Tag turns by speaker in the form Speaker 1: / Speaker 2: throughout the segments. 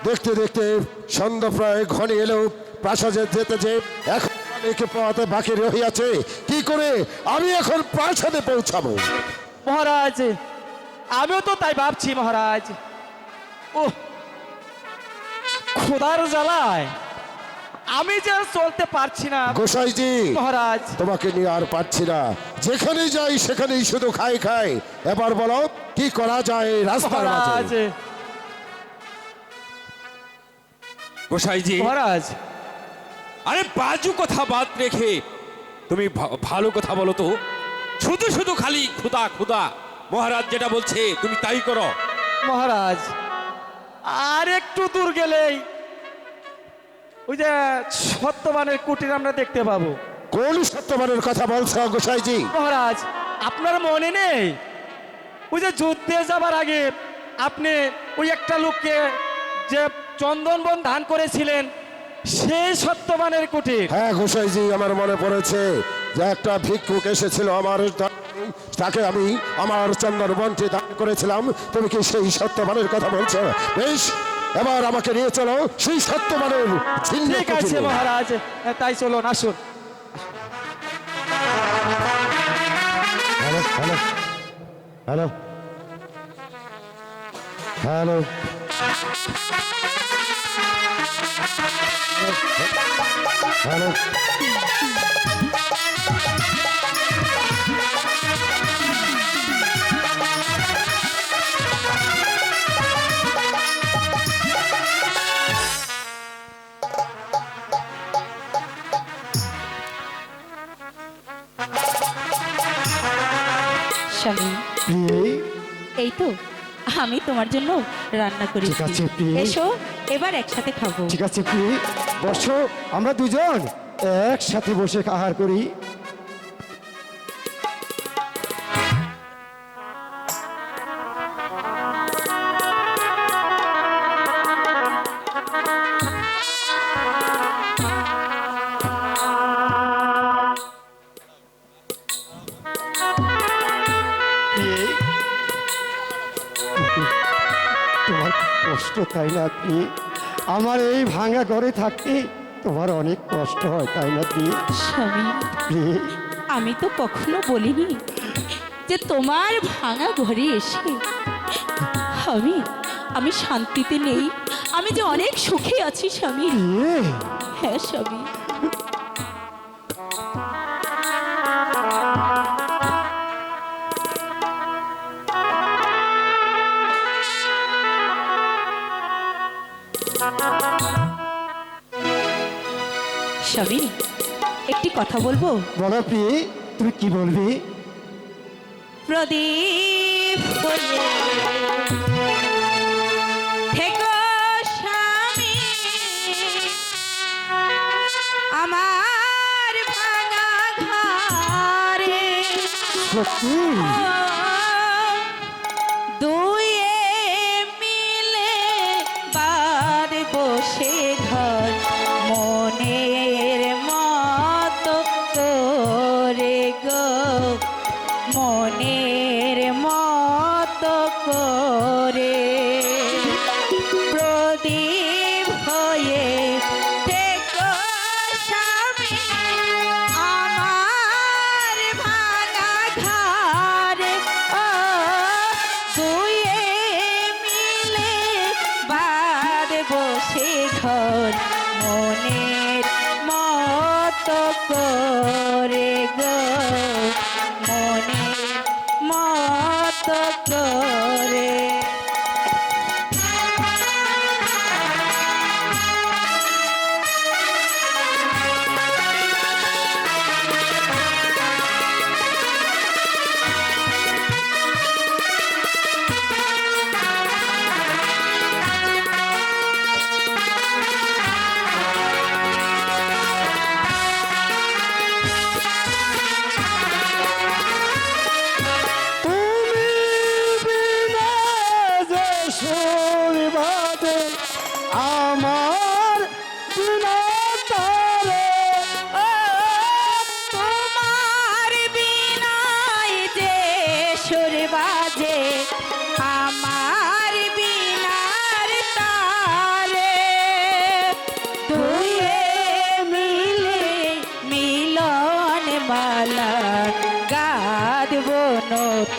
Speaker 1: দেখতে দেখতে সন্ধ্যা প্রায় ঘনিয়ে এলো। প্রাসাদে যেতে যে এখন অনেকে পথে বাকি রহিয়াছে। কি করে আমি এখন প্রাসাদে পৌঁছাবো?
Speaker 2: মহারাজ, আমিও তো তাই ভাবছি মহারাজ। ও খোদার জ্বালায় আমি যে আর চলতে পারছি না
Speaker 1: গোসাইজি,
Speaker 2: মহারাজ।
Speaker 1: তোমাকে নিয়ে আর পারছি না। যেখানে যাই সেখানেই শুধু খাই খাই। এবার বলো কি করা যায় রাস্তার
Speaker 2: মহারাজ,
Speaker 1: মাঝে?
Speaker 3: গোসাইজি,
Speaker 2: মহারাজ,
Speaker 3: আরে বাজু কথা বাদ রেখে তুমি ভালো কথা বলো তো। শুধু শুধু খালি খুদা খুদা। মহারাজ যেটা বলছে তুমি তাই করো।
Speaker 2: মহারাজ, আর একটু দূর গেলেই ওই যে সত্যবানের কুটির আমরা দেখতে পাবো।
Speaker 1: কোন সত্যবানের কথা বলছো গোসাইজি?
Speaker 2: মহারাজ, আপনার মনে নেই ওই যে যুদ্ধে যাবার আগে আপনি ওই একটা লোককে যে চন্দনবন দান করেছিলেন, সেই সত্যবানের কুটির।
Speaker 1: হ্যাঁ গোসাইজি, আমার মনে পড়েছে যে একটা ভিক্ষুক এসেছিল আমার, তাকে আমি আমার চন্দন বনটি দান করেছিলাম। তুমি কি সেই সত্যবানের কথা বলছো? বেশ, এবার আমাকে নিয়ে চলো সেই সত্যবানের ছিন্ন
Speaker 2: ঠিক আছে
Speaker 1: কুটিরে।
Speaker 2: মহারাজ, তাই চলুন, আসুন।
Speaker 1: Hello hello hello hello hello.
Speaker 4: স্বামী, এই তো আমি তোমার জন্য রান্না করেছি।
Speaker 5: ঠিক আছে, প্রিয়।
Speaker 4: এসো এবার একসাথে খাবো।
Speaker 5: ঠিক আছে প্রিয়, বসো, আমরা দুজন একসাথে বসে আহার করি। প্রিয়, তোমার কষ্ট তাই না প্রিয়? আমার এই ভাঙা ঘরে থাকতে তোমার অনেক কষ্ট হয় তাই না প্রিয়?
Speaker 4: স্বামী,
Speaker 5: প্রিয়,
Speaker 4: আমি তো কখনো বলিনি যে তোমার ভাঙা ঘরে এসে আমি আমি শান্তিতে নেই। আমি যে অনেক সুখে আছি স্বামী।
Speaker 5: প্রিয়,
Speaker 4: হ্যাঁ স্বামী। স্বামী, একটি কথা বলবো?
Speaker 5: বলো প্রিয়, তুমি কি বলবি?
Speaker 4: প্রদীপ হয়ে থেকো স্বামী, আমার ভাঙা ঘরে।
Speaker 5: সত্যি?
Speaker 4: দুয়ে মিলে বাদ বসে ঘর মনের মতো করে গো, মনের মতো করে। প্রদীপ হয়ে থেকো স্বামী, আমার ভাঙা ঘরে। ও দুয়ে মিলে বাদ বসে ঘর মনের মতো করে গো, মনের মতো করে।
Speaker 5: আমার বিনা তারে।
Speaker 4: ও তোমার বিনায় যে সুর বাজে, আমার বিনার তারে।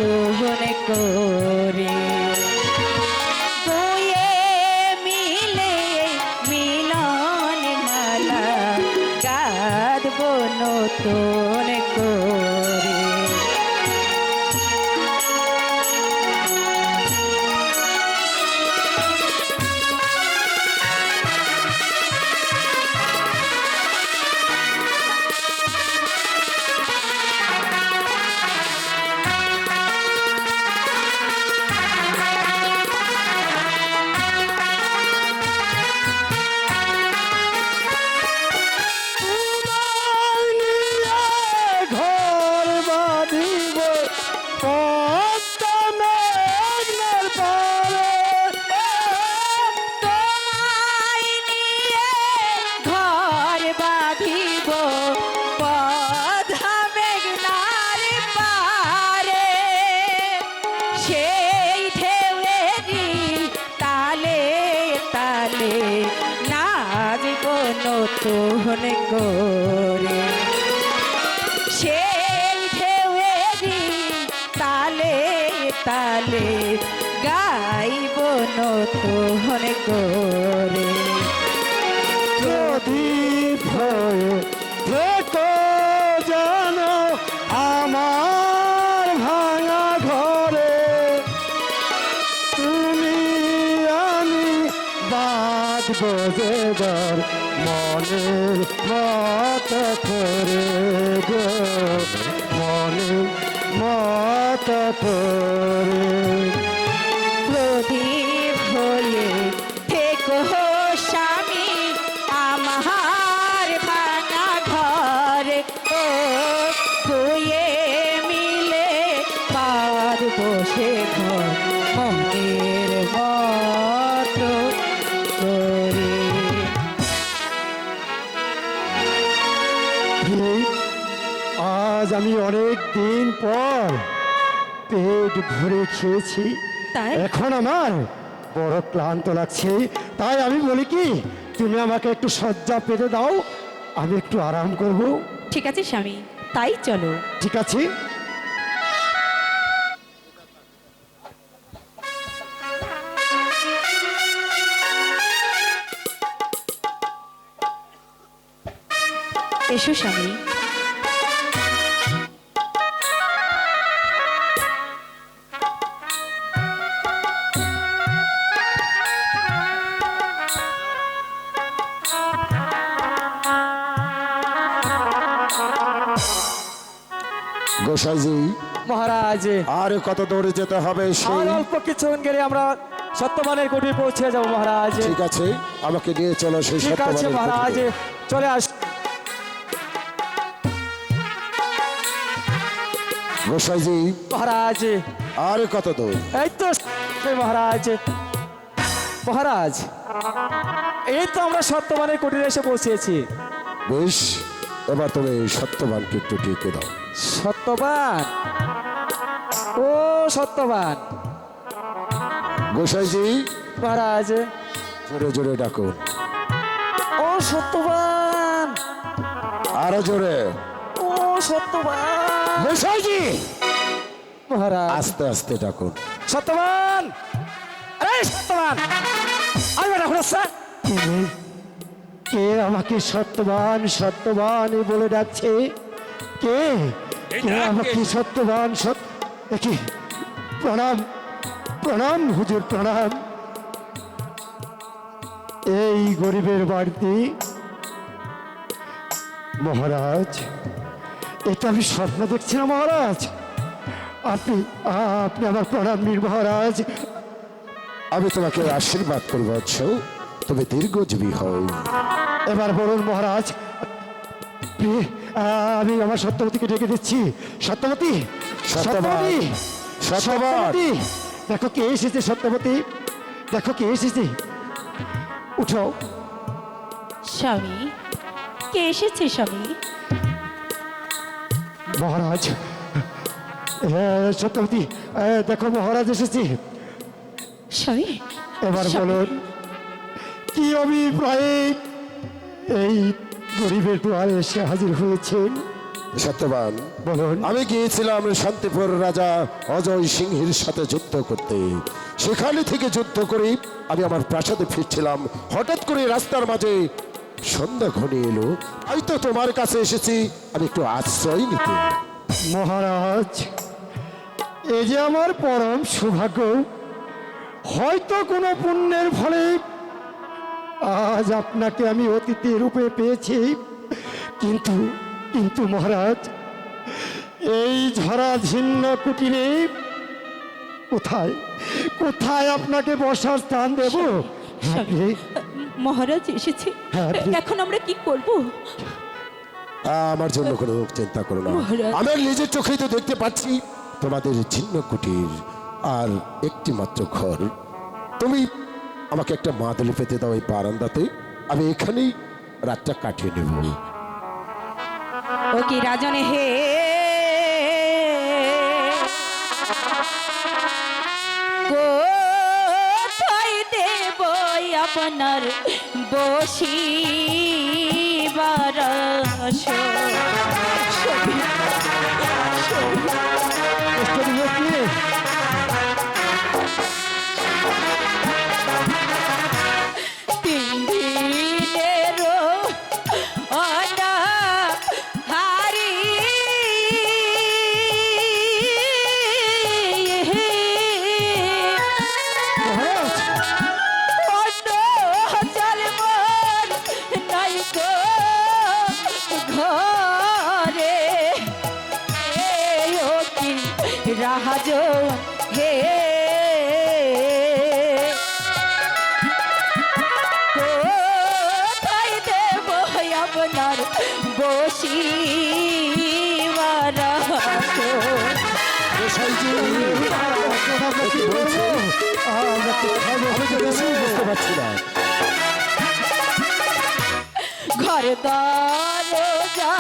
Speaker 4: নতুন করে দুয়ে মিলে মিলন মালা গাঁথব নতুন করে।
Speaker 5: ঘর বাঁধিব পদ্মা মেঘনার পারে।
Speaker 4: তোমায় নিয়ে ঘর বাঁধিব পদ্মা মেঘনার পারে, সেই ঢেউয়েরই তালে তালে নাচব নতুন করে, সেই ঢেউয়েরই তালে তালে গাইব নতুন করে।
Speaker 5: প্রদীপ হয়ে দেখো জানো আমার ভাঙা ঘরে, তুমি আমি বাঁধব যেবার মনের মত করে গো, মনের মত করে।
Speaker 4: প্রদীপ হয়ে থেকো স্বামী আমার ভাঙা ঘরে, ও দুয়ে মিলে পারব সে ঘর মনের মতো করে।
Speaker 5: আজ আমি অনেক দিন পর পেট ভরে খেয়েছি,
Speaker 4: তাই?
Speaker 5: এখন আমার বড় ক্লান্ত লাগছে, তাই আমি বলি কি তুমি আমাকে একটু শয্যা পেতে দাও, আমি একটু আরাম করব।
Speaker 4: ঠিক আছে স্বামী, তাই চলো।
Speaker 5: ঠিক আছে।
Speaker 4: এসো স্বামী।
Speaker 1: গোসাইজি,
Speaker 2: মহারাজ
Speaker 1: আর কত দূরে যেতে হবে
Speaker 2: আর
Speaker 1: সেই?
Speaker 2: অল্প কিছুক্ষণ গেলে আমরা সত্যবানের কুটির পৌঁছে যাব মহারাজ।
Speaker 1: ঠিক আছে, আমাকে নিয়ে চলো সেই
Speaker 2: ঠিক আছে
Speaker 1: সত্যবানের
Speaker 2: মহারাজ,
Speaker 1: কুটিরে।
Speaker 2: চলে আস।
Speaker 1: গোসাইজি,
Speaker 2: মহারাজ
Speaker 1: আর কত দূর?
Speaker 2: এই তো মহারাজ, মহারাজ এই তো আমরা সত্যবানের কুটিরে এসে পৌঁছেছি।
Speaker 1: বেশ, এবার তুমি সত্যবানকে একটু টিকে দাও।
Speaker 2: সত্যবান, ও সত্যবান।
Speaker 1: গোসাইজি,
Speaker 2: মহারাজ,
Speaker 1: জোরে জোরে ডাকুন।
Speaker 2: ও সত্যবান,
Speaker 1: আরো জোরে।
Speaker 2: ও সত্যবান।
Speaker 1: গোসাইজি,
Speaker 2: মহারাজ,
Speaker 1: আস্তে আস্তে ডাকুন।
Speaker 2: সত্যবান, আরে সত্যবান, আর বেটা হচ্ছে
Speaker 5: কে আমাকে সত্যবান সত্যবান বলে ডাকছে? কে কে আমাকে সত্যবান কি? প্রণাম প্রণাম হুজুর, প্রণাম। এই গরিবের বাড়িতে মহারাজ, এটা আমি স্বপ্ন দেখছি না মহারাজ? আপনি আপনি আমার প্রণাম নিন মহারাজ।
Speaker 1: আমি তোমাকে আশীর্বাদ করব, তুমি দীর্ঘজীবী হও।
Speaker 5: এবার বলুন মহারাজ, আমি আমার সত্যবতীকে ডেকে দিচ্ছি। সত্যবতী, সত্যবতী, সত্যবতী, দেখো কে এসেছে। সত্যবতী, দেখো কে এসেছে, উঠো।
Speaker 4: স্বামী, কে এসেছে স্বামী?
Speaker 5: মহারাজ, সত্যবতী, দেখো মহারাজ এসেছে।
Speaker 4: স্বামী,
Speaker 5: এবার
Speaker 4: স্বামী।
Speaker 5: বলুন কি অভিপ্রায়ে এই গরিবের দুয়ারে এসে হাজির হয়েছেন?
Speaker 1: সত্যবান,
Speaker 5: বলুন।
Speaker 1: আমি গিয়েছিলাম শান্তিপুর রাজা অজয় সিংহের সাথে যুদ্ধ করতে। সেখানে থেকে যুদ্ধ করে আমি আমার প্রাসাদে ফিরছিলাম, হঠাৎ করে রাস্তার মাঝে সন্ধ্যা ঘনিয়ে এলো। হয়তো তোমার কাছে এসেছি আমি একটু আশ্রয় নিতে।
Speaker 5: মহারাজ, এ যে আমার পরম সৌভাগ্য। হয়তো কোনো পুণ্যের ফলে আজ আপনাকে আমি অতিথি রূপে পেয়েছি, কিন্তু কিন্তু মহারাজ, এই ঝরাঝীর্ণ কুটিরে কোথায় কোথায় আপনাকে বসার স্থান দেব? আপনি
Speaker 4: মহারাজ এসেছে,
Speaker 5: হ্যাঁ, আপনি-
Speaker 4: এখন আমরা কি করব?
Speaker 1: আমার জন্য কোনো চিন্তা করো না,
Speaker 4: মহারাজ।
Speaker 1: আমি নিজের চোখেই তো দেখতে পাচ্ছি তোমাদের ছিন্ন কুটির আর একটি মাত্র ঘর। তুমি আমাকে একটা মাদুলি পেতে দাও এই বারান্দাতে, আমি এখানেই রাতটা কাটিয়ে নেব।
Speaker 4: ও কি রাজনে হে, কোথায় দেব আপনার বসিবার আসন?
Speaker 5: কষ্ট দিলে কি?
Speaker 4: তিন দিনেরও অনাহারি,
Speaker 5: মহারাজ,
Speaker 4: অন্ন জলমন নাই গো ঘরে। ও কি রাজন হে, কোথায় দেব আপনার বসিবার আসন?
Speaker 1: গোসাইজি,
Speaker 5: আমরা কি বলবো? আমরা কোথায়
Speaker 1: আমি তো
Speaker 5: বসতে
Speaker 1: কিছুই
Speaker 5: দেব?
Speaker 1: বুঝতে পারছি না।
Speaker 4: ঘর দ্বার যা